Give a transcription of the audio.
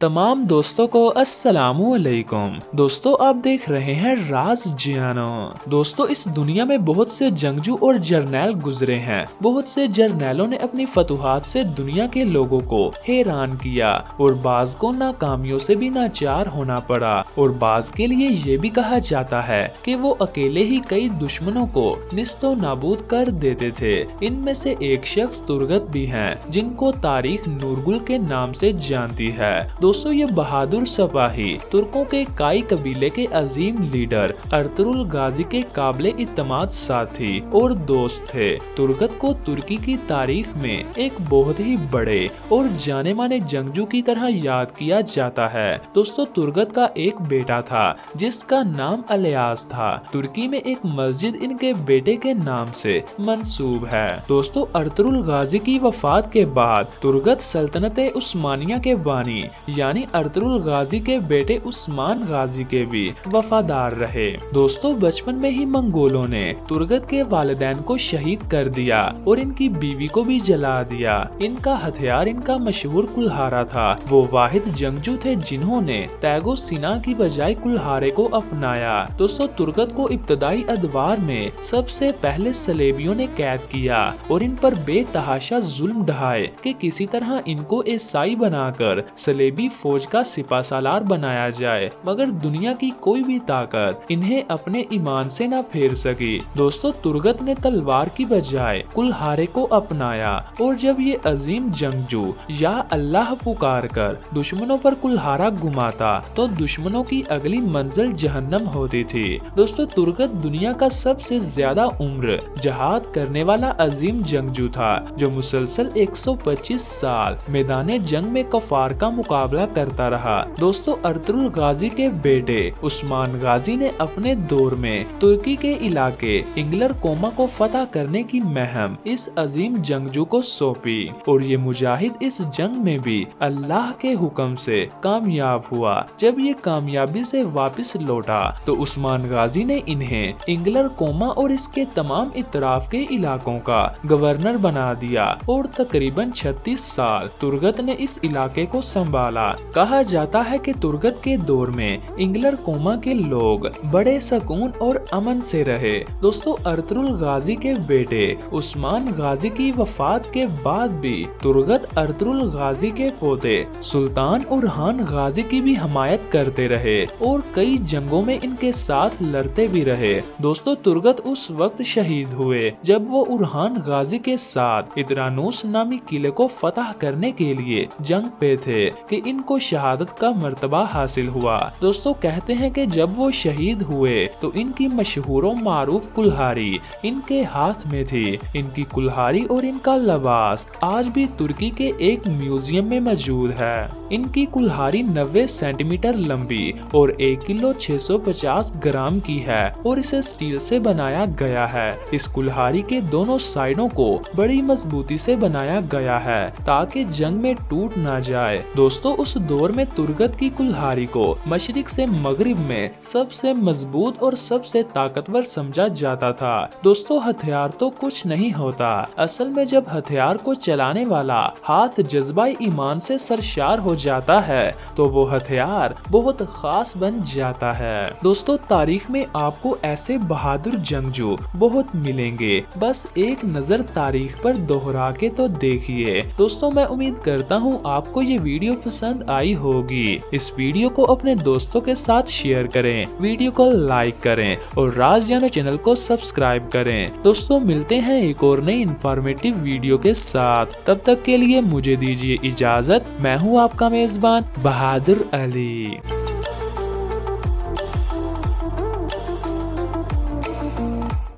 तमाम दोस्तों को अस्सलामुअलैकुम। दोस्तों आप देख रहे हैं राज जियानो। दोस्तों इस दुनिया में बहुत से जंगजू और जर्नैल गुजरे हैं। बहुत से जर्नैलों ने अपनी फतुहात से दुनिया के लोगों को हैरान किया और बाज को नाकामियों से भी नाचार होना पड़ा और बाज के लिए ये भी कहा जाता है कि वो अकेले ही कई दुश्मनों को निस्तो नाबूद कर देते थे। इनमें से एक शख्स तुर्गत भी हैं, जिनको तारीख नूरगुल के नाम से जानती है। दोस्तों ये बहादुर सिपाही तुर्कों के काई कबीले के अजीम लीडर अर्तुगरुल गाजी के काबिले इत्तेमाद साथी और दोस्त थे। तुर्गत को तुर्की की तारीख में एक बहुत ही बड़े और जाने माने जंगजू की तरह याद किया जाता है। दोस्तों तुर्गत का एक बेटा था जिसका नाम अलियास था। तुर्की में एक मस्जिद इनके बेटे के नाम से मंसूब है। दोस्तों अर्तुगरुल गाजी की वफात के बाद तुर्गत सल्तनत उस्मानिया के बानी यानी अर्तुगरुल गाजी के बेटे उस्मान गाजी के भी वफादार रहे। दोस्तों बचपन में ही मंगोलों ने तुर्गत के वालिदैन को शहीद कर दिया और इनकी बीवी को भी जला दिया। इनका हथियार इनका मशहूर कुल्हारा था। वो वाहिद जंगजू थे जिन्होंने तैगो सिना की बजाय कुल्हारे को अपनाया। दोस्तों तुर्गत को इब्तदाई अदवार में सबसे पहले सलेबियों ने कैद किया और इन पर बेतहाशा जुल्म ढाए कि किसी तरह इनको ईसाई बनाकर सलेबी फौज का सिपासालार बनाया जाए, मगर दुनिया की कोई भी ताकत इन्हें अपने ईमान से न फेर सकी। दोस्तों तुर्गत ने तलवार की बजाय कुल्हारे को अपनाया और जब ये अजीम जंगजू या अल्लाह पुकार कर दुश्मनों पर कुल्हारा घुमाता तो दुश्मनों की अगली मंजिल जहन्नम होती थी। दोस्तों तुर्गत दुनिया का सबसे ज्यादा उम्र जहाद करने वाला अजीम जंगजू था, जो मुसलसल 125 साल मैदाने जंग में कफार का मुकाबला करता रहा। दोस्तों अर्तुगरुल गाजी के बेटे उस्मान गाजी ने अपने दौर में तुर्की के इलाके इंगलर कोमा को फतह करने की महम इस अजीम जंगजू को सौंपी और ये मुजाहिद इस जंग में भी अल्लाह के हुक्म से कामयाब हुआ। जब ये कामयाबी से वापस लौटा तो उस्मान गाजी ने इन्हें इंगलर कोमा और इसके तमाम इतराफ के इलाकों का गवर्नर बना दिया और तकरीबन 36 साल तुर्गत ने इस इलाके को संभाला। कहा जाता है कि तुर्गत के दौर में इंगलर कोमा के लोग बड़े सुकून और अमन से रहे। दोस्तों अर्तुगरुल गाजी के बेटे उस्मान गाजी की वफात के बाद भी तुर्गत अर्तुगरुल गाजी के पोते सुल्तान उरहान गाजी की भी हमायत करते रहे और कई जंगों में इनके साथ लड़ते भी रहे। दोस्तों तुर्गत उस वक्त शहीद हुए जब वो उरहान गाजी के साथ इद्रानुस नामी किले को फतह करने के लिए जंग पे थे कि इनको शहादत का मर्तबा हासिल हुआ। दोस्तों कहते हैं कि जब वो शहीद हुए तो इनकी मशहूर मारूफ कुल्हारी इनके हाथ में थी। इनकी कुल्हारी और इनका लिबास आज भी तुर्की के एक म्यूजियम में मौजूद है। इनकी कुल्हारी 90 सेंटीमीटर लंबी और 1 किलो 650 ग्राम की है और इसे स्टील से बनाया गया है। इस कुल्हारी के दोनों साइडों को बड़ी मजबूती से बनाया गया है ताकि जंग में टूट ना जाए। दोस्तों उस दौर में तुर्गत की कुल्हारी को मशरिक से मगरिब में सबसे मजबूत और सबसे ताकतवर समझा जाता था। दोस्तों हथियार तो कुछ नहीं होता, असल में जब हथियार को चलाने वाला हाथ जज्बाई ईमान से सरशार हो जाता है तो वो हथियार बहुत खास बन जाता है। दोस्तों तारीख में आपको ऐसे बहादुर जंगजू बहुत मिलेंगे, बस एक नजर तारीख पर दोहरा के तो देखिए। दोस्तों मैं उम्मीद करता हूँ आपको ये वीडियो पसंद आई होगी। इस वीडियो को अपने दोस्तों के साथ शेयर करें, वीडियो को लाइक करें और राज जियानो चैनल को सब्सक्राइब करें। दोस्तों मिलते हैं एक और नई इंफॉर्मेटिव वीडियो के साथ, तब तक के लिए मुझे दीजिए इजाजत। मैं हूँ आपका मेजबान बहादुर अली।